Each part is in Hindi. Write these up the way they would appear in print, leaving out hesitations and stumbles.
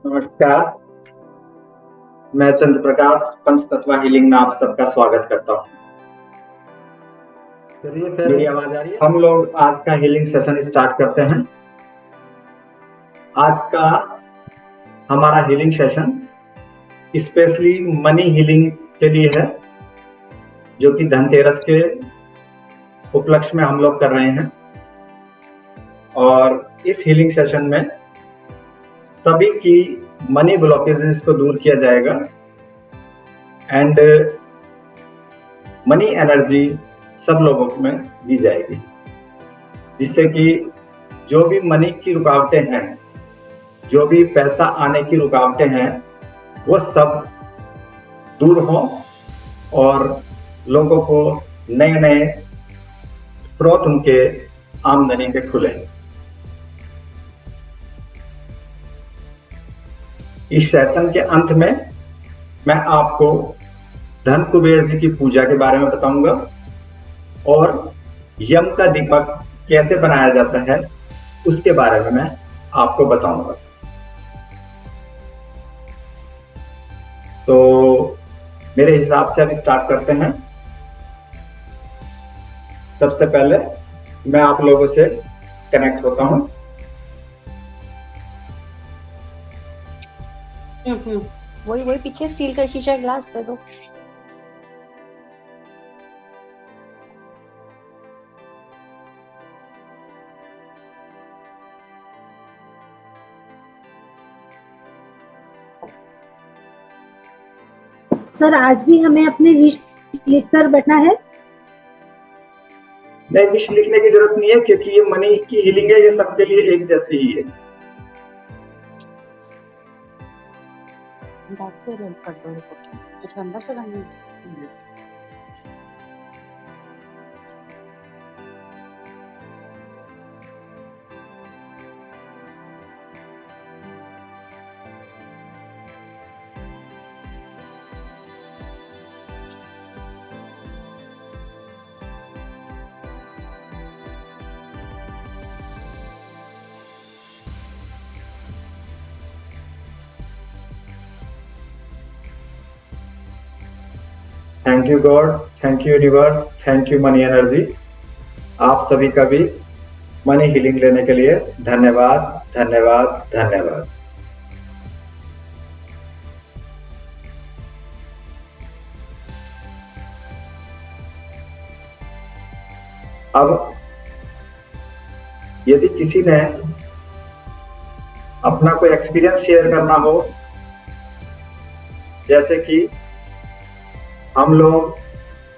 नमस्कार। मैं चंद्र प्रकाश पंचतत्व हीलिंग में आप सबका स्वागत करता हूँ। चलिए फिर मेरी आवाज आ रही है? हम लोग आज का हीलिंग सेशन स्टार्ट करते हैं। आज का हमारा healing session specially money healing के लिए है, जो कि धनतेरस के उपलक्ष्य में हम लोग कर रहे हैं। और इस हीलिंग सेशन में सभी की मनी ब्लॉकेजेस को दूर किया जाएगा एंड मनी एनर्जी सब लोगों में दी जाएगी, जिससे कि जो भी मनी की रुकावटें हैं, जो भी पैसा आने की रुकावटें हैं, वो सब दूर हों और लोगों को नए नए स्रोत उनके आमदनी के खुले। इस सेशन के अंत में मैं आपको धन कुबेर जी की पूजा के बारे में बताऊंगा और यम का दीपक कैसे बनाया जाता है उसके बारे में मैं आपको बताऊंगा। तो मेरे हिसाब से अब स्टार्ट करते हैं। सबसे पहले मैं आप लोगों से कनेक्ट होता हूं। वही पीछे स्टील का शीशा ग्लास दे दो। सर आज भी हमें अपने विश लिखकर बैठना है? नहीं, विश लिखने की जरूरत नहीं है, क्योंकि ये मनी की हीलिंग है, ये सबके लिए एक जैसी ही है। अच्छा, अंदर से करनी है। Thank you God, thank you universe, thank you money energy. आप सभी का भी मनी हीलिंग लेने के लिए धन्यवाद, धन्यवाद, धन्यवाद। अब यदि किसी ने अपना कोई एक्सपीरियंस शेयर करना हो, जैसे कि हम लोग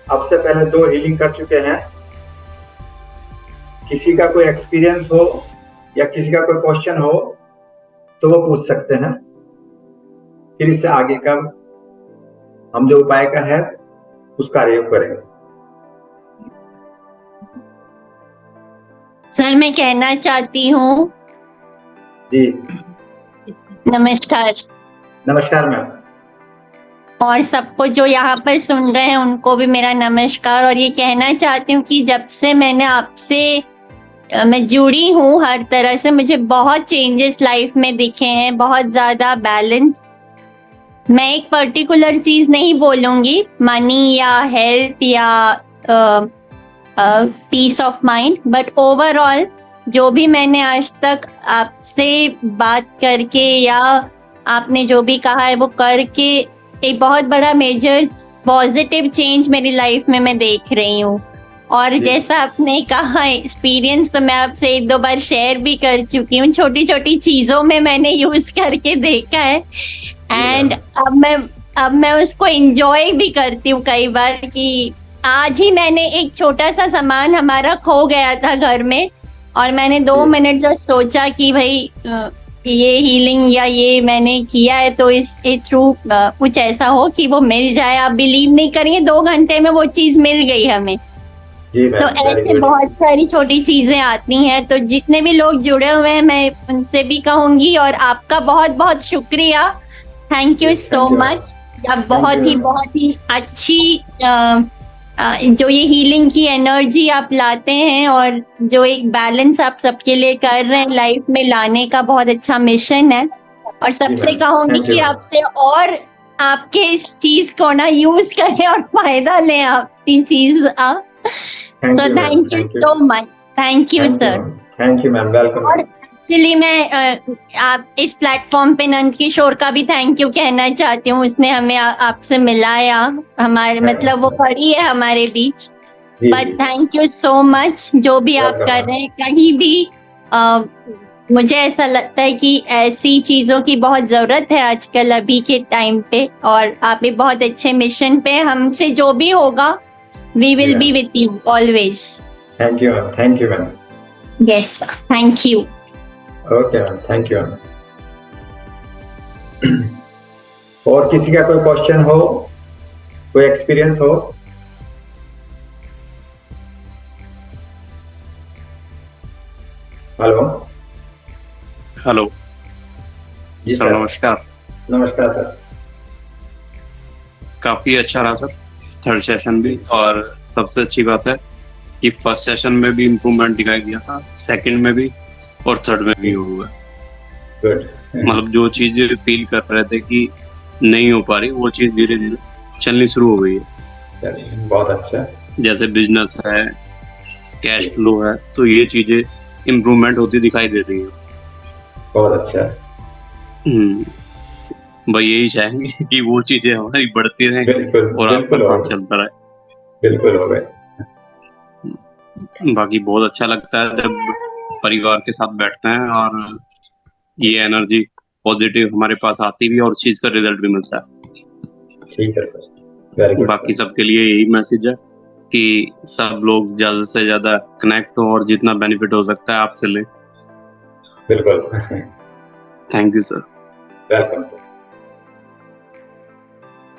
अब से पहले 2 हीलिंग कर चुके हैं, किसी का कोई एक्सपीरियंस हो या किसी का कोई क्वेश्चन हो तो वो पूछ सकते हैं। फिर इससे आगे का हम जो उपाय का है उसका प्रयोग करेंगे। सर मैं कहना चाहती हूँ। जी नमस्कार। नमस्कार मैम। और सबको जो यहाँ पर सुन रहे हैं उनको भी मेरा नमस्कार। और ये कहना चाहती हूँ कि जब से मैंने आपसे मैं जुड़ी हूँ, हर तरह से मुझे बहुत चेंजेस लाइफ में दिखे हैं, बहुत ज्यादा बैलेंस। मैं एक पर्टिकुलर चीज नहीं बोलूंगी, मनी या हेल्थ या peace of mind, but overall जो भी मैंने आज तक आपसे बात करके या आपने जो भी कहा है वो करके एक बहुत बड़ा मेजर पॉजिटिव चेंज मेरी लाइफ में मैं देख रही हूँ। और जैसा आपने कहा एक्सपीरियंस तो मैं आपसे 1-2 बार शेयर भी कर चुकी हूँ, छोटी छोटी चीजों में मैंने यूज करके देखा है। एंड अब मैं उसको एंजॉय भी करती हूँ कई बार। कि आज ही मैंने एक छोटा सा सामान हमारा खो गया था घर में, और मैंने 2 मिनट जस्ट सोचा कि भाई ये हीलिंग या ये मैंने किया है तो इसके थ्रू कुछ ऐसा हो कि वो मिल जाए। आप बिलीव नहीं करेंगे, 2 घंटे में वो चीज मिल गई हमें। तो ऐसे बहुत सारी छोटी चीजें आती हैं। तो जितने भी लोग जुड़े हुए हैं मैं उनसे भी कहूंगी, और आपका बहुत बहुत शुक्रिया, थैंक यू सो मच। आप बहुत ही अच्छी जो ये हीलिंग की एनर्जी आप लाते हैं और जो एक बैलेंस आप सबके लिए कर रहे हैं लाइफ में लाने का बहुत अच्छा मिशन है। और सबसे मैम, कहूंगी thank you, कि मैम। आपसे और आपके इस चीज को ना यूज करें और फायदा लें आपकी चीज। Thank so you, ma'am. Thank you Thank you. So much, thank you Thank you, sir. ma'am. Thank you, ma'am. Welcome, और ma'am. एक्चुअली मैं आप इस प्लेटफॉर्म पे नंद किशोर का भी थैंक यू कहना चाहती हूँ। उसने हमें आपसे मिलाया, हमारे मतलब वो खड़ी है हमारे बीच। जी, बट जी। थैंक यू सो मच जो भी आप Welcome, कर ma'am. रहे हैं कहीं भी। मुझे ऐसा लगता है कि ऐसी चीजों की बहुत जरूरत है आजकल अभी के टाइम पे, और आप एक बहुत अच्छे मिशन पे हैं। हमसे जो भी होगा we will be with you always. Thank you, ma'am. Thank you, ma'am. Yes, thank you. Okay, ma'am. Thank you, ma'am. और किसी का कोई क्वेश्चन हो, कोई एक्सपीरियंस हो? हेलो। हेलो जी सर, सर। नमस्कार। नमस्कार सर। काफी अच्छा रहा सर थर्ड सेशन भी, और सबसे अच्छी बात है कि फर्स्ट सेशन में भी इम्प्रूवमेंट दिखाई दिया था, सेकंड में भी और थर्ड में भी हुआ। गुड। मतलब जो चीजें फील कर रहे थे कि नहीं हो पा रही, वो चीज धीरे धीरे चलनी शुरू हो गई है। चलिए, बहुत अच्छा। जैसे बिजनेस है, कैश फ्लो है, तो ये चीजें इम्प्रूवमेंट होती दिखाई दे रही है। बहुत अच्छा। भाई यही चाहेंगे कि वो चीजें हमारी बढ़ती रहें बिल्कुल और आपका बिल्कुल साथ हो गए। चलता रहे। बिल्कुल हो गए। बाकी बहुत अच्छा लगता है जब परिवार के साथ बैठते हैं और ये एनर्जी पॉजिटिव हमारे पास आती भी है और उस चीज का रिजल्ट भी मिलता है। ठीक है सर, वेरी गुड बाकी सर। सबके लिए यही मैसेज है कि सब लोग ज्यादा से ज्यादा कनेक्ट हो और जितना बेनिफिट हो सकता है आपसे ले। बिल्कुल। Thank you sir. Welcome sir.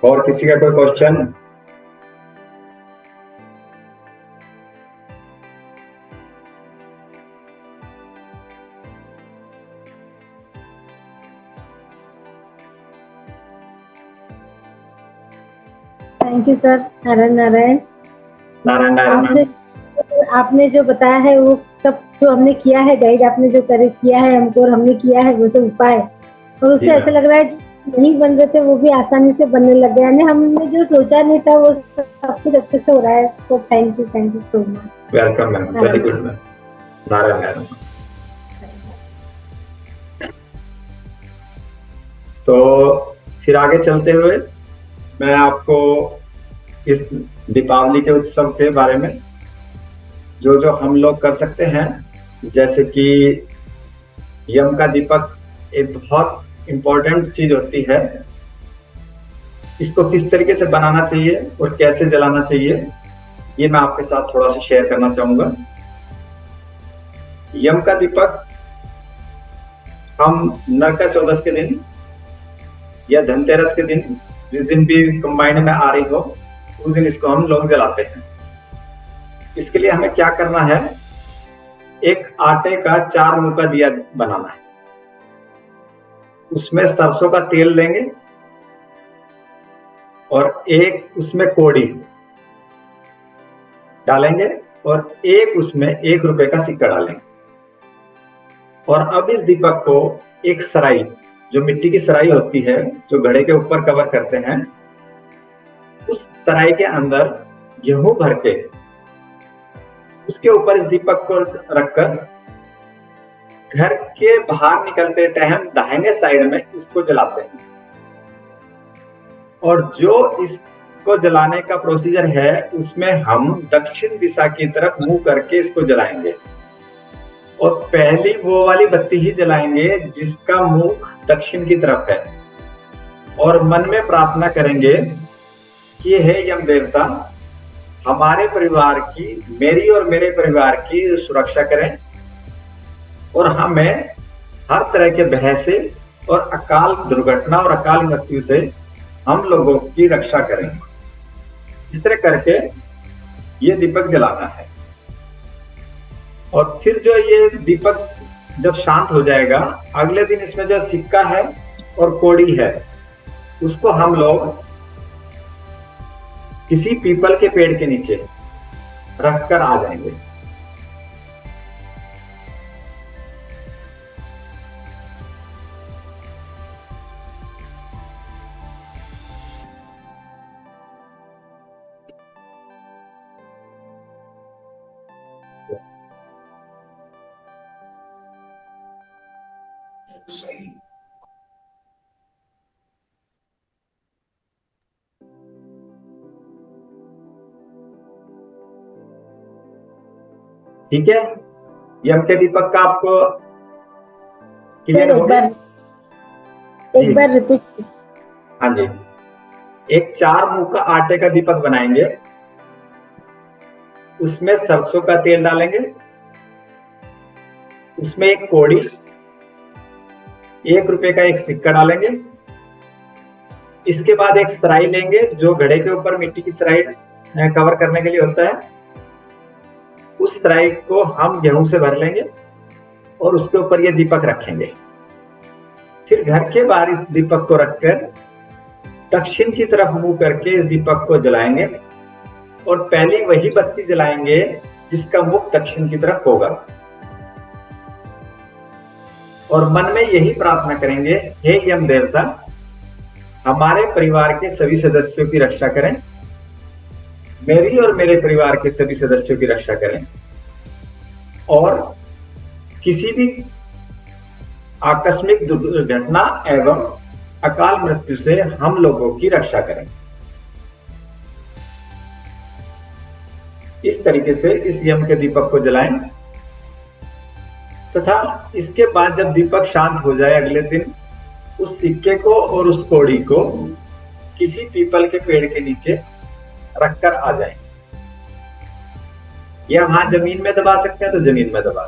और किसी का कोई question? Thank you sir. Narayan Narayan. Narayan Narayan. आपसे आपने जो बताया है वो सब जो हमने किया है, गाइड आपने जो किया है हमको, और हमने किया है वो सब उपाय, और उससे जी ऐसा मैम। लग रहा है जो नहीं बन रहे थे वो भी आसानी से बनने लग गया, यानी हमने जो सोचा नहीं था वो सब कुछ अच्छे से हो रहा है। So thank you so much. Welcome ma'am, very good ma'am. Narayan Narayan. तो फिर आगे चलते हुए मैं आपको इस दीपावली के उत्सव के बारे में जो जो हम लोग कर सकते हैं, जैसे कि यम का दीपक एक बहुत इम्पोर्टेंट चीज होती है। इसको किस तरीके से बनाना चाहिए और कैसे जलाना चाहिए, ये मैं आपके साथ थोड़ा सा शेयर करना चाहूंगा। यम का दीपक हम नरका चौदस के दिन या धनतेरस के दिन, जिस दिन भी कंबाइंड में आ रही हो, उस दिन इसको हम लोग जलाते हैं। इसके लिए हमें क्या करना है, एक आटे का 4 मुंह का दिया बनाना है। उसमें सरसों का तेल लेंगे और एक उसमें कोड़ी डालेंगे और एक उसमें 1 रुपए का सिक्का डालेंगे। और अब इस दीपक को एक सराई, जो मिट्टी की सराई होती है जो घड़े के ऊपर कवर करते हैं, उस सराई के अंदर गेहूं भर के उसके ऊपर इस दीपक को रखकर घर के बाहर निकलते टाइम दाहिने साइड में इसको जलाते हैं। और जो इसको जलाने का प्रोसीजर है उसमें हम दक्षिण दिशा की तरफ मुंह करके इसको जलाएंगे, और पहली वो वाली बत्ती ही जलाएंगे जिसका मुख दक्षिण की तरफ है, और मन में प्रार्थना करेंगे कि हे यम देवता, हमारे परिवार की, मेरी और मेरे परिवार की सुरक्षा करें और हमें हर तरह के भय से और अकाल दुर्घटना और अकाल मृत्यु से हम लोगों की रक्षा करें। इस तरह करके ये दीपक जलाना है। और फिर जो ये दीपक जब शांत हो जाएगा, अगले दिन इसमें जो सिक्का है और कोड़ी है उसको हम लोग किसी पीपल के पेड़ के नीचे रखकर आ जाएंगे। ठीक है, यम के दीपक का आपको सर क्लियर हो गया? जी। एक बार रिपीट। हाँ जी, एक 4 मुंह का आटे का दीपक बनाएंगे, उसमें सरसों का तेल डालेंगे, उसमें एक कौड़ी, 1 रुपए का एक सिक्का डालेंगे। इसके बाद एक सराई लेंगे, जो घड़े के ऊपर मिट्टी की सराई कवर करने के लिए होता है। उस सराई को हम गेहूं से भर लेंगे और उसके ऊपर ये दीपक रखेंगे। फिर घर के बाहर इस दीपक को रखकर दक्षिण की तरफ मुंह करके इस दीपक को जलाएंगे और पहली वही बत्ती जलाएंगे जिसका मुख दक्षिण की तरफ होगा, और मन में यही प्रार्थना करेंगे, हे यम देवता, हमारे परिवार के सभी सदस्यों की रक्षा करें, मेरी और मेरे परिवार के सभी सदस्यों की रक्षा करें, और किसी भी आकस्मिक दुर्घटना एवं अकाल मृत्यु से हम लोगों की रक्षा करें। इस तरीके से इस यम के दीपक को जलाएं तथा इसके बाद जब दीपक शांत हो जाए, अगले दिन उस सिक्के को और उस कौड़ी को किसी पीपल के पेड़ के नीचे रखकर आ जाएं, या वहां जमीन में दबा सकते हैं तो जमीन में दबा।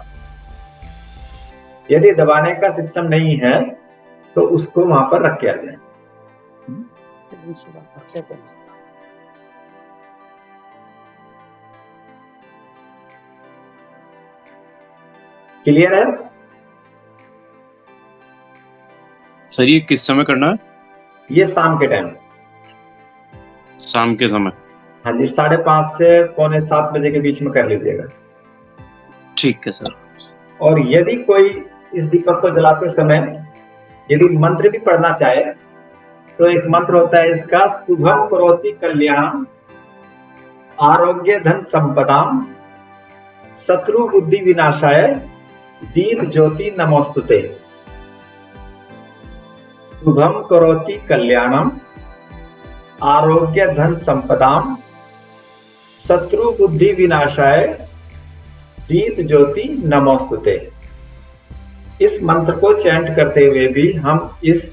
यदि दबाने का सिस्टम नहीं है तो उसको वहां पर रख के आ जाए। क्लियर है? सर ये किस समय करना है? ये शाम के टाइम, शाम के समय। हाँ जी, 5:30 से 6:45 बजे के बीच में कर लीजिएगा। ठीक है सर। और यदि कोई इस दीपक को जलाते समय यदि मंत्र भी पढ़ना चाहे तो एक मंत्र होता है इसका, शुभम करोति कल्याणम आरोग्य धन संपदाम शत्रु बुद्धि विनाशाय दीप ज्योति नमोस्तुते। शुभम करोति कल्याणम आरोग्य धन संपदाम शत्रु बुद्धि विनाशाय दीप ज्योति नमोस्तुते। इस मंत्र को चैंट करते हुए भी हम इस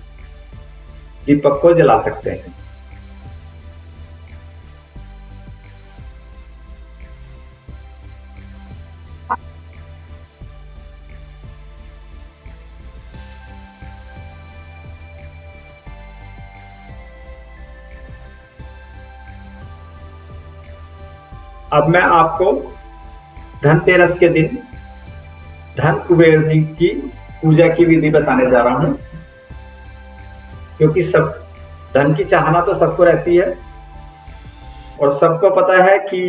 दीपक को जला सकते हैं। अब मैं आपको धनतेरस के दिन धन कुबेर जी की पूजा की विधि बताने जा रहा हूं, क्योंकि सब धन की चाहना तो सबको रहती है और सबको पता है कि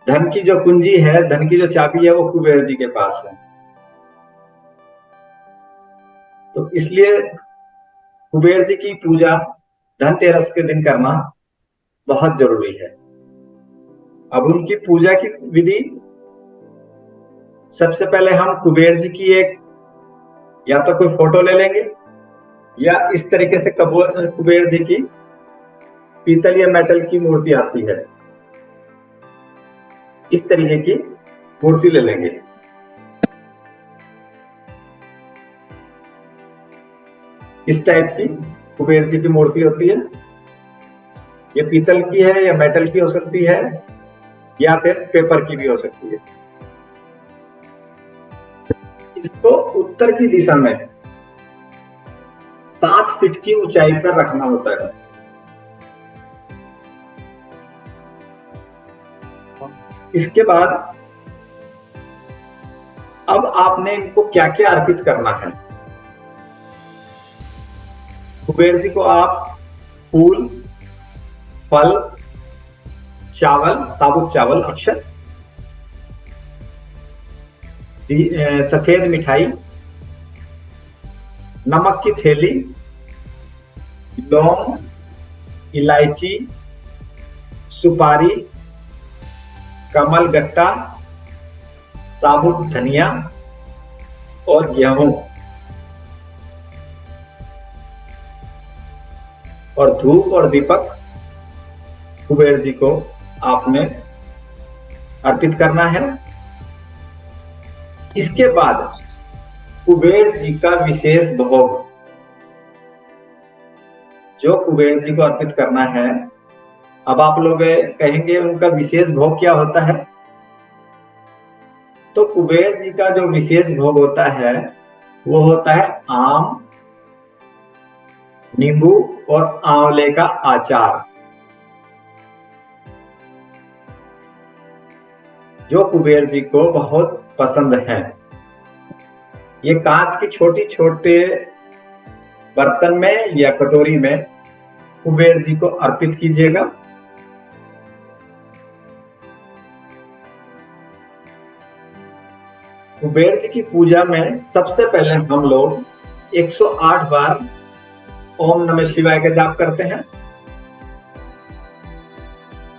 धन की जो कुंजी है, धन की जो चाबी है, वो कुबेर जी के पास है। तो इसलिए कुबेर जी की पूजा धनतेरस के दिन करना बहुत जरूरी है। अब उनकी पूजा की विधि, सबसे पहले हम कुबेर जी की एक या तो कोई फोटो ले लेंगे या इस तरीके से कुबेर जी की पीतल या मेटल की मूर्ति आती है, इस तरीके की मूर्ति ले लेंगे। इस टाइप की कुबेर जी की मूर्ति होती है। ये पीतल की है या मेटल की हो सकती है या फिर पेपर की भी हो सकती है। इसको उत्तर की दिशा में 7 फीट की ऊंचाई पर रखना होता है। इसके बाद अब आपने इनको क्या क्या अर्पित करना है। कुबेर जी को आप फूल, फल, चावल, साबुत चावल, अक्षत, सफेद मिठाई, नमक की थैली, लौंग, इलायची, सुपारी, कमल गट्टा, साबुत धनिया और गेहूं और धूप और दीपक कुबेर जी को आपने अर्पित करना है। इसके बाद कुबेर जी का विशेष भोग जो कुबेर जी को अर्पित करना है। अब आप लोग कहेंगे उनका विशेष भोग क्या होता है? तो कुबेर जी का जो विशेष भोग होता है वो होता है आम, नींबू और आंवले का अचार, जो कुबेर जी को बहुत पसंद है। ये कांच की छोटी छोटे बर्तन में या कटोरी में कुबेर जी को अर्पित कीजिएगा। कुबेर जी की पूजा में सबसे पहले हम लोग 108 बार ओम नमः शिवाय का जाप करते हैं।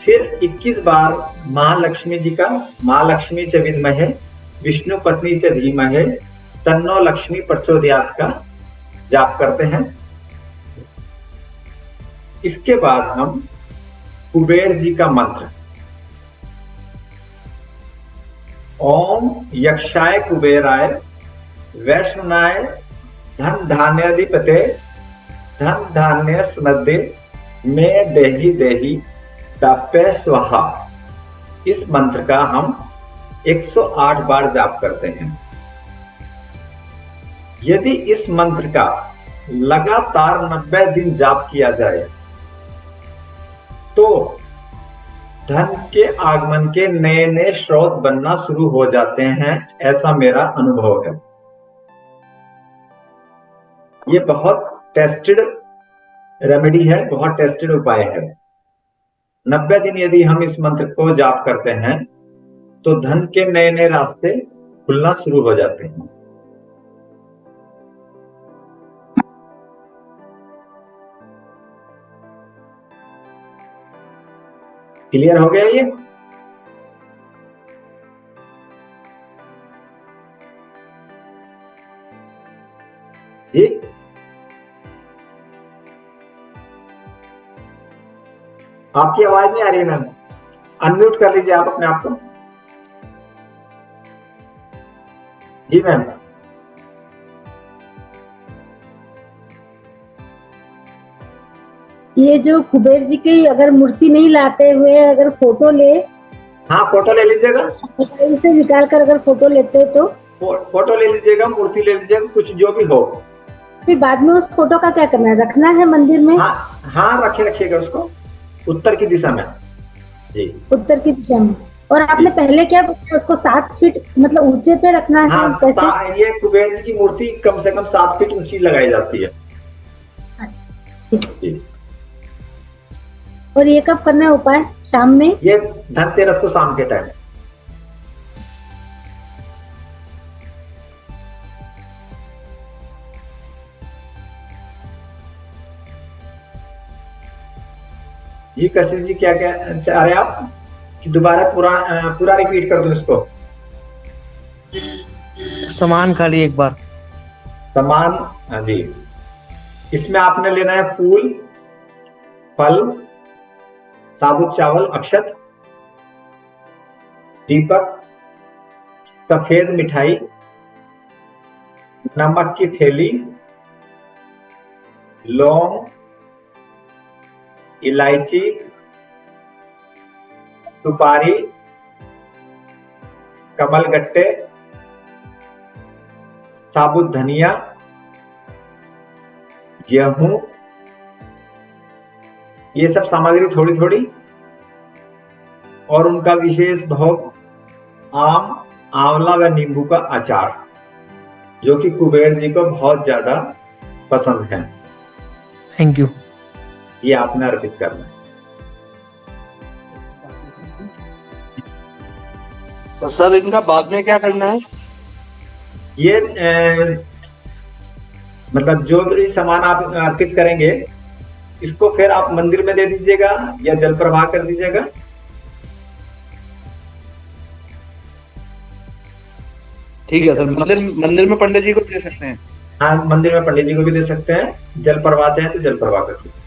फिर 21 बार महालक्ष्मी जी का महालक्ष्मी च विद्महे विष्णु पत्नी च धीमहि तन्नो लक्ष्मी प्रचोदयात् का जाप करते हैं। इसके बाद हम कुबेर जी का मंत्र ओम यक्षाय कुबेराय वैष्णवाय धन धान्याधिपते धन धान्य स्मृद्धि में देही देही दाप्य स्वाहा, इस मंत्र का हम 108 बार जाप करते हैं। यदि इस मंत्र का लगातार 90 दिन जाप किया जाए तो धन के आगमन के नए नए स्रोत बनना शुरू हो जाते हैं, ऐसा मेरा अनुभव है। ये बहुत टेस्टेड रेमेडी है, बहुत टेस्टेड उपाय है। 90 दिन यदि हम इस मंत्र को जाप करते हैं तो धन के नए नए रास्ते खुलना शुरू हो जाते हैं। क्लियर हो गया ये? जी आपकी आवाज नहीं आ रही है मैम, अनम्यूट कर लीजिए आप अपने आप को। जी मैम। ये जो कुबेर जी की अगर मूर्ति नहीं लाते हुए अगर फोटो ले, हाँ फोटो ले लीजिएगा, मोबाइल से निकाल कर अगर फोटो लेते तो फोटो ले लीजिएगा, मूर्ति ले लीजिएगा, कुछ जो भी हो। फिर बाद में उस फोटो का क्या करना है? रखना है मंदिर में? हाँ रखिएगा उसको उत्तर की दिशा में। जी उत्तर की दिशा में। और आपने पहले क्या बताया, उसको 7 फीट मतलब ऊंचे पे रखना है? हाँ, कैसे? ये कुबेर जी की मूर्ति कम से कम 7 फीट ऊंची लगाई जाती है। अच्छा। और ये कब करना है उपाय? शाम में? ये धनतेरस को शाम के टाइम। जी कशिश जी क्या क्या चाह रहे हैं आप कि दोबारा पूरा रिपीट कर दूं इसको? सामान खाली एक बार। सामान, हाँ जी। इसमें आपने लेना है फूल, फल, साबुत चावल, अक्षत, दीपक, सफेद मिठाई, नमक की थैली, लौंग, इलायची, सुपारी, कमलगट्टे, साबुत धनिया, गेहूं, ये सब सामग्री थोड़ी थोड़ी, और उनका विशेष भोग आम, आंवला व नींबू का अचार, जो कि कुबेर जी को बहुत ज्यादा पसंद है। Thank you. ये आपने अर्पित करना है। तो सर इनका बाद में क्या करना है? ये मतलब जो भी सामान आप अर्पित करेंगे इसको फिर आप मंदिर में दे दीजिएगा या जल प्रवाह कर दीजिएगा। ठीक है सर। मंदिर में पंडित जी को दे सकते हैं? हाँ मंदिर में पंडित जी को भी दे सकते हैं, जल प्रवाह चाहे तो जल प्रवाह कर सकते हैं।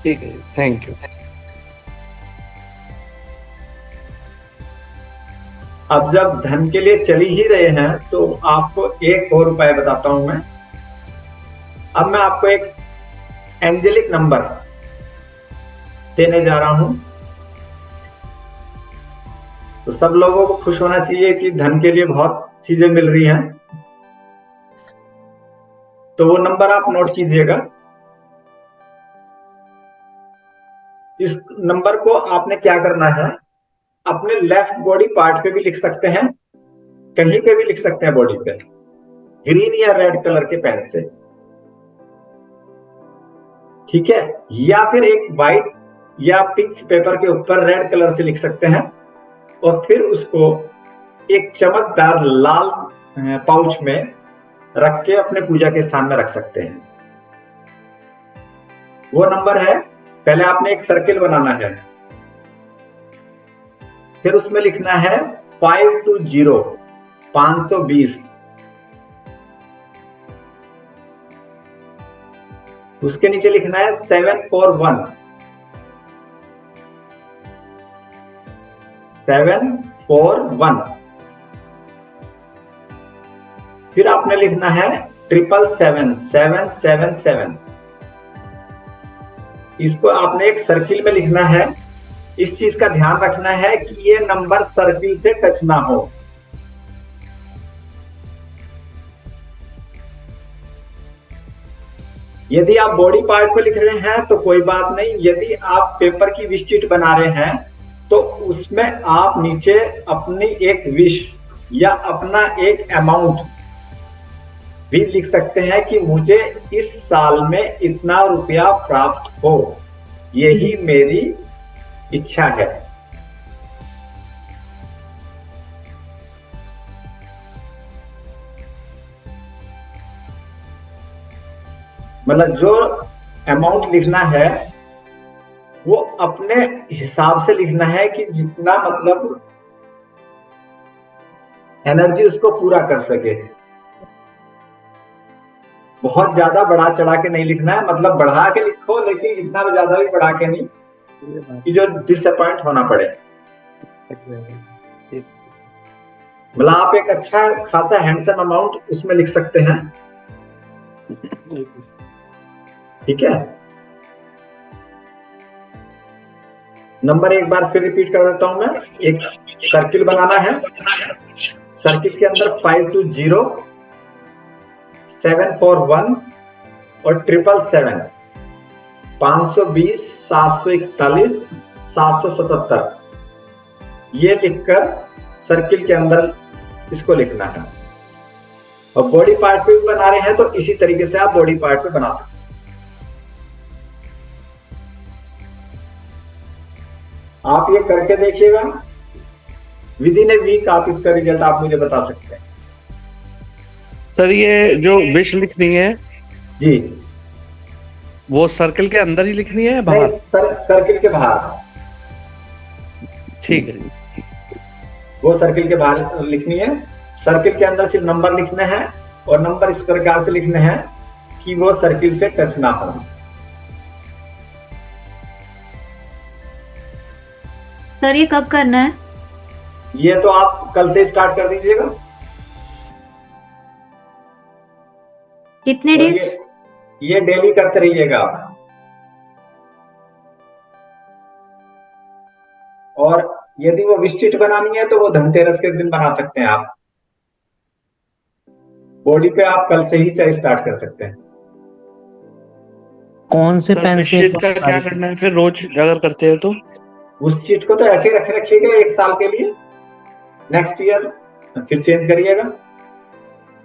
ठीक है, थैंक यू। अब जब धन के लिए चली ही रहे हैं तो आपको एक और उपाय बताता हूं मैं। अब मैं आपको एक एंजेलिक नंबर देने जा रहा हूं। तो सब लोगों को खुश होना चाहिए कि धन के लिए बहुत चीजें मिल रही हैं। तो वो नंबर आप नोट कीजिएगा। इस नंबर को आपने क्या करना है, अपने लेफ्ट बॉडी पार्ट पे भी लिख सकते हैं, कहीं पे भी लिख सकते हैं बॉडी पे, ग्रीन या रेड कलर के पेन से, ठीक है। या फिर एक व्हाइट या पिंक पेपर के ऊपर रेड कलर से लिख सकते हैं और फिर उसको एक चमकदार लाल पाउच में रख के अपने पूजा के स्थान में रख सकते हैं। वो नंबर है, पहले आपने एक सर्किल बनाना है, फिर उसमें लिखना है 520 520। उसके नीचे लिखना है 741 741। फिर आपने लिखना है 777 777। इसको आपने एक सर्किल में लिखना है। इस चीज का ध्यान रखना है कि ये नंबर सर्किल से टच ना हो। यदि आप बॉडी पार्ट पे लिख रहे हैं तो कोई बात नहीं। यदि आप पेपर की विश शीट बना रहे हैं तो उसमें आप नीचे अपनी एक विश या अपना एक अमाउंट भी लिख सकते हैं कि मुझे इस साल में इतना रुपया प्राप्त हो, यही मेरी इच्छा है। मतलब जो अमाउंट लिखना है वो अपने हिसाब से लिखना है कि जितना मतलब एनर्जी उसको पूरा कर सके। बहुत ज्यादा बढ़ा चढ़ा के नहीं लिखना है, मतलब बढ़ा के लिखो लेकिन इतना ज्यादा भी बढ़ा के नहीं कि जो डिसअपॉइंट होना पड़े। मतलब आप एक अच्छा खासा हैंडसम अमाउंट उसमें लिख सकते हैं, ठीक है। नंबर एक बार फिर रिपीट कर देता हूं मैं। एक सर्किल बनाना है, सर्किल के अंदर 520 741 और 777 520 741 777 ये लिखकर सर्किल के अंदर इसको लिखना है। और बॉडी पार्ट पे भी बना रहे हैं तो इसी तरीके से आप बॉडी पार्ट पे बना सकते हैं। आप ये करके देखिएगा, विद इन ए वीक आप इसका रिजल्ट आप मुझे बता सकते हैं। सर ये जो विश लिखनी है जी, वो सर्किल के अंदर ही लिखनी है बाहर? सर्किल के बाहर। ठीक है, वो सर्किल के बाहर लिखनी है। सर्किल के अंदर सिर्फ नंबर लिखने हैं और नंबर इस प्रकार से लिखने हैं कि वो सर्किल से टच ना हो। सर ये कब करना है? ये तो आप कल से स्टार्ट कर दीजिएगा। कितने और डेज? ये डेली करते रहिएगा। और यदि वो विश शीट बनानी है तो वो धनतेरस के दिन बना सकते हैं आप। बॉडी पे आप कल से ही से स्टार्ट कर सकते हैं। कौन से सर पेन विश से? शीट का क्या करना है फिर रोज अगर करते हैं तो? उस शीट को तो ऐसे ही रखे रखिएगा 1 साल के लिए। नेक्स्ट ईयर फिर चेंज करिएगा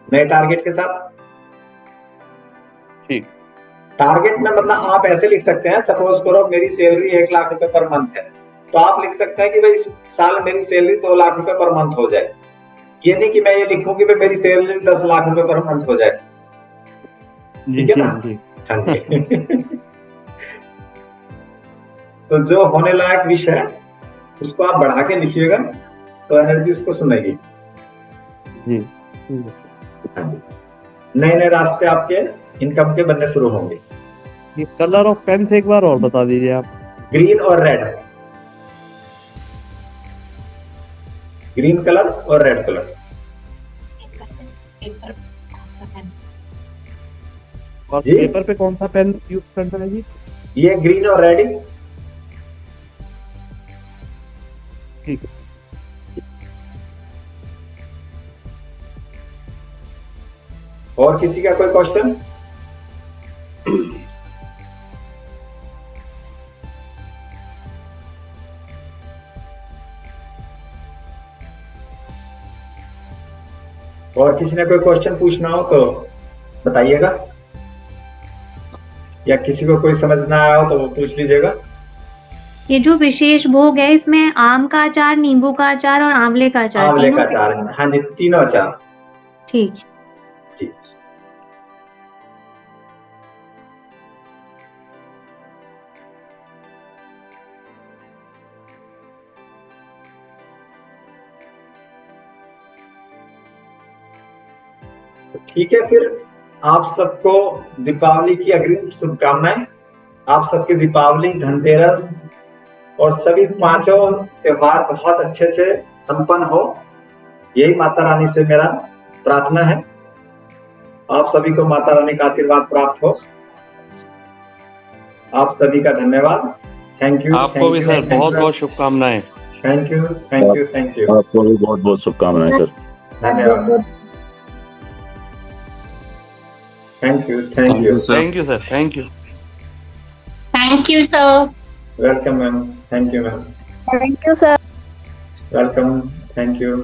नए टारगेट के साथ। ठीक। टारगेट में मतलब आप ऐसे लिख सकते हैं, सपोज करो मेरी सैलरी 1 लाख रुपए पर मंथ है तो आप लिख सकते हैं कि भाई इस साल मेरी सैलरी 2 लाख रुपए पर मंथ हो जाए। ये नहीं कि मैं ये लिखूं कि भाई मेरी सैलरी 10 लाख रुपए पर मंथ हो जाए, ठीक है ना? हाँ जी। तो जो होने लायक विश है उसको आप बढ़ा के लिखिएगा तो एनर्जी उसको सुनेगी। नए नए रास्ते आपके इनकम के बनने शुरू होंगे। ये कलर ऑफ पेन एक बार और बता दीजिए आप। ग्रीन और रेड। ग्रीन कलर और रेड कलर। और जी? पेपर पे कौन सा पेन यूज करना है जी? ये ग्रीन और रेड ही। ठीक है। और किसी का कोई क्वेश्चन? और किसी ने कोई क्वेश्चन पूछना हो तो बताइएगा, या किसी को कोई समझ ना आया हो तो वो पूछ लीजिएगा। ये जो विशेष भोग है इसमें आम का अचार, नींबू का अचार और आंवले का अचार आंवले का तीनों? अचार, हाँ जी, तीनों अचार ठीक। जी। ठीक है, फिर आप सबको दीपावली की अग्रिम शुभकामनाएं। आप सबकी दीपावली, धनतेरस और सभी पांचों त्योहार बहुत अच्छे से संपन्न हो, यही माता रानी से मेरा प्रार्थना है। आप सभी को माता रानी का आशीर्वाद प्राप्त हो। आप सभी का धन्यवाद। Thank you. आपको भी सर बहुत बहुत शुभकामनाएं। Thank you, thank you, thank you. आपको भी बहुत बहुत शुभकामनाएं सर। धन्यवाद। Thank you, thank you. Thank you sir, thank you. Thank you sir. Welcome ma'am, thank you ma'am. Thank you sir. Welcome, thank you.